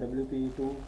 WP2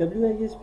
WISP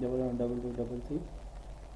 112233